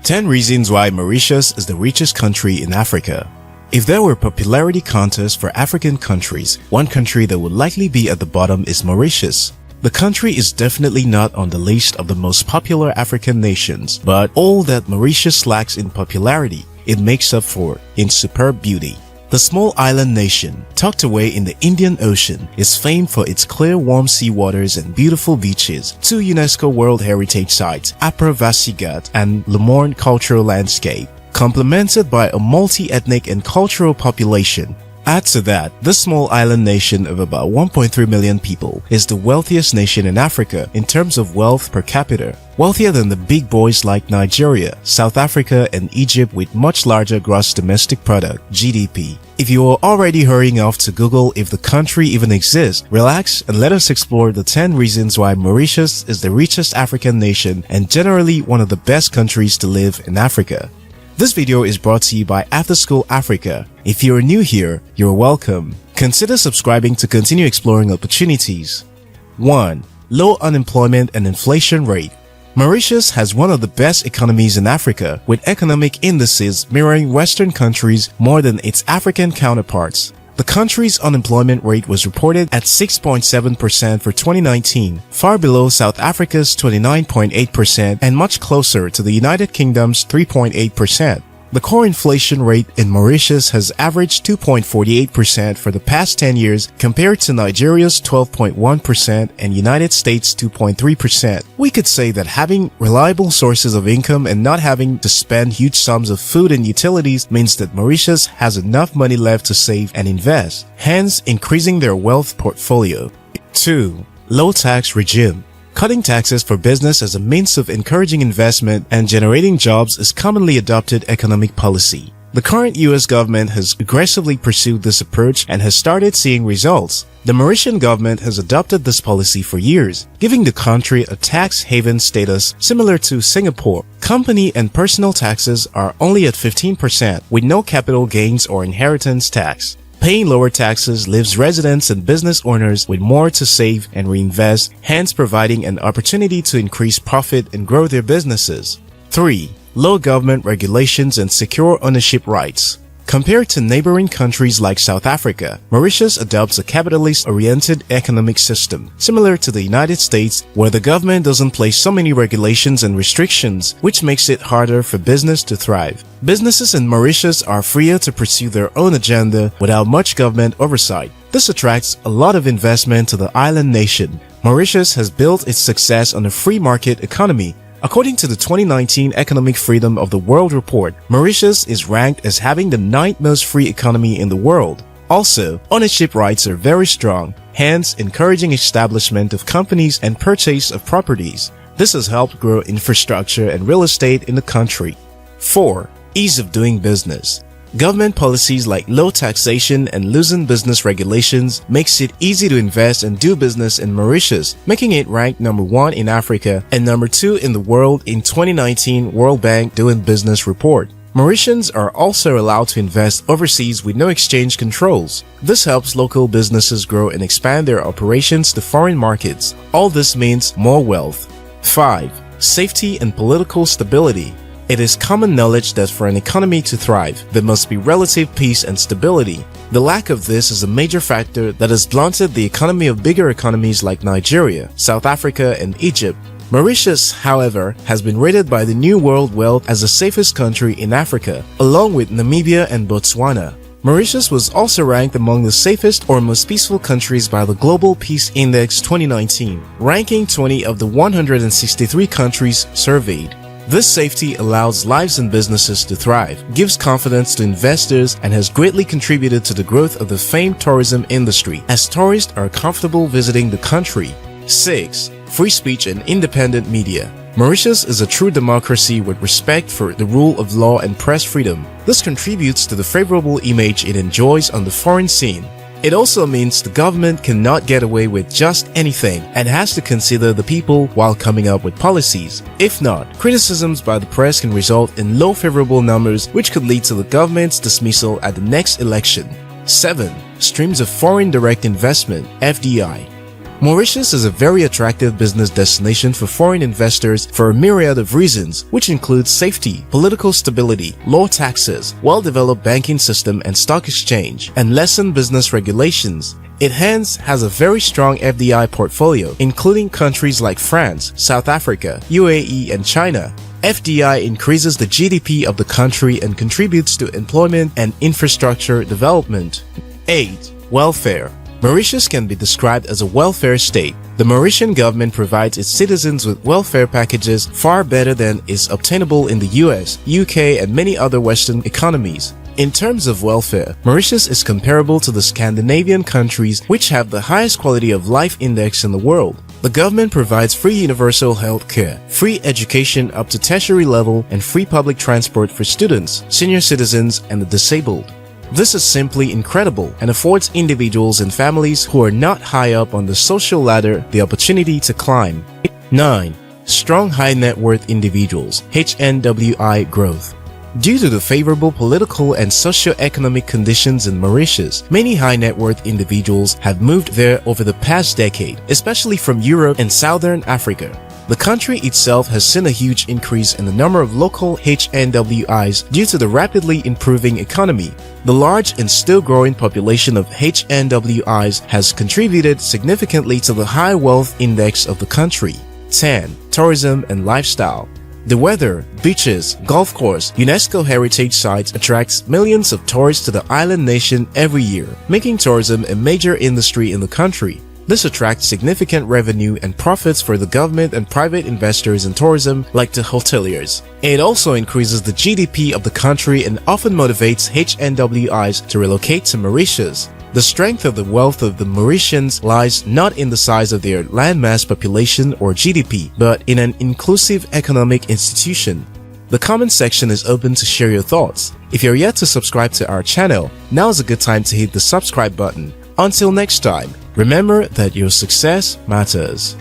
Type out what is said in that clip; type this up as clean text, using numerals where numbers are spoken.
10 reasons why Mauritius is the richest country in Africa. If there were popularity contests for African countries, one country that would likely be at the bottom is Mauritius. The country is definitely not on the list of the most popular African nations, but all that Mauritius lacks in popularity, it makes up for in superb beauty. The small island nation, tucked away in the Indian Ocean, is famed for its clear, warm sea waters and beautiful beaches, 2 UNESCO World Heritage Sites, Aapravasi Ghat and Morne cultural landscape, complemented by a multi-ethnic and cultural population. Add to that, this small island nation of about 1.3 million people is the wealthiest nation in Africa in terms of wealth per capita, wealthier than the big boys like Nigeria, South Africa and Egypt with much larger gross domestic product (GDP). If you are already hurrying off to Google if the country even exists, relax and let us explore the 10 reasons why Mauritius is the richest African nation and generally one of the best countries to live in Africa. This video is brought to you by After School Africa. If you are new here, you're welcome. Consider subscribing to continue exploring opportunities. 1. Low unemployment and inflation rate. Mauritius has one of the best economies in Africa, with economic indices mirroring Western countries more than its African counterparts. The country's unemployment rate was reported at 6.7% for 2019, far below South Africa's 29.8% and much closer to the United Kingdom's 3.8%. The core inflation rate in Mauritius has averaged 2.48% for the past 10 years compared to Nigeria's 12.1% and United States' 2.3%. We could say that having reliable sources of income and not having to spend huge sums of food and utilities means that Mauritius has enough money left to save and invest, hence increasing their wealth portfolio. 2. Low tax regime. Cutting taxes for business as a means of encouraging investment and generating jobs is commonly adopted economic policy. The current US government has aggressively pursued this approach and has started seeing results. The Mauritian government has adopted this policy for years, giving the country a tax haven status similar to Singapore. Company and personal taxes are only at 15%, with no capital gains or inheritance tax. Paying lower taxes leaves residents and business owners with more to save and reinvest, hence providing an opportunity to increase profit and grow their businesses. 3. Low government regulations and secure ownership rights. Compared to neighboring countries like South Africa, Mauritius adopts a capitalist-oriented economic system, similar to the United States, where the government doesn't place so many regulations and restrictions, which makes it harder for business to thrive. Businesses in Mauritius are freer to pursue their own agenda without much government oversight. This attracts a lot of investment to the island nation. Mauritius has built its success on a free market economy. According to the 2019 Economic Freedom of the World report, Mauritius is ranked as having the 9th most free economy in the world. Also, ownership rights are very strong, hence encouraging establishment of companies and purchase of properties. This has helped grow infrastructure and real estate in the country. 4. Ease of doing business. Government policies like low taxation and loosened business regulations makes it easy to invest and do business in Mauritius, making it ranked number 1 in Africa and number 2 in the world in 2019 World Bank Doing Business report. Mauritians are also allowed to invest overseas with no exchange controls. This helps local businesses grow and expand their operations to foreign markets. All this means more wealth. 5. Safety and political stability. It is common knowledge that for an economy to thrive, there must be relative peace and stability. The lack of this is a major factor that has blunted the economy of bigger economies like Nigeria, South Africa, and Egypt. Mauritius, however, has been rated by the New World Wealth as the safest country in Africa, along with Namibia and Botswana. Mauritius was also ranked among the safest or most peaceful countries by the Global Peace Index 2019, ranking 20 of the 163 countries surveyed. This safety allows lives and businesses to thrive, gives confidence to investors, and has greatly contributed to the growth of the famed tourism industry, as tourists are comfortable visiting the country. 6. Free speech and independent media. Mauritius is a true democracy with respect for the rule of law and press freedom. This contributes to the favorable image it enjoys on the foreign scene. It also means the government cannot get away with just anything and has to consider the people while coming up with policies. If not, criticisms by the press can result in low favorable numbers, which could lead to the government's dismissal at the next election. 7. Streams of foreign direct investment (FDI). Mauritius is a very attractive business destination for foreign investors for a myriad of reasons, which includes safety, political stability, low taxes, well-developed banking system and stock exchange, and lessened business regulations. It hence has a very strong FDI portfolio, including countries like France, South Africa, UAE, and China. FDI increases the GDP of the country and contributes to employment and infrastructure development. 8. Welfare. Mauritius can be described as a welfare state. The Mauritian government provides its citizens with welfare packages far better than is obtainable in the US, UK, and many other Western economies. In terms of welfare, Mauritius is comparable to the Scandinavian countries, which have the highest quality of life index in the world. The government provides free universal health care, free education up to tertiary level, and free public transport for students, senior citizens, and the disabled. This is simply incredible and affords individuals and families who are not high up on the social ladder the opportunity to climb. 9. Strong high net worth individuals, HNWI growth. Due to the favorable political and socio-economic conditions in Mauritius, many high net worth individuals have moved there over the past decade, especially from Europe and Southern Africa. The country itself has seen a huge increase in the number of local HNWIs due to the rapidly improving economy. The large and still growing population of HNWIs has contributed significantly to the high wealth index of the country. 10. Tourism and lifestyle. The weather, beaches, golf course, UNESCO Heritage Sites attracts millions of tourists to the island nation every year, making tourism a major industry in the country. This attracts significant revenue and profits for the government and private investors in tourism like the hoteliers. It also increases the GDP of the country and often motivates HNWIs to relocate to Mauritius. The strength of the wealth of the Mauritians lies not in the size of their landmass population or GDP, but in an inclusive economic institution. The comment section is open to share your thoughts. If you're yet to subscribe to our channel, now is a good time to hit the subscribe button. Until next time, remember that your success matters.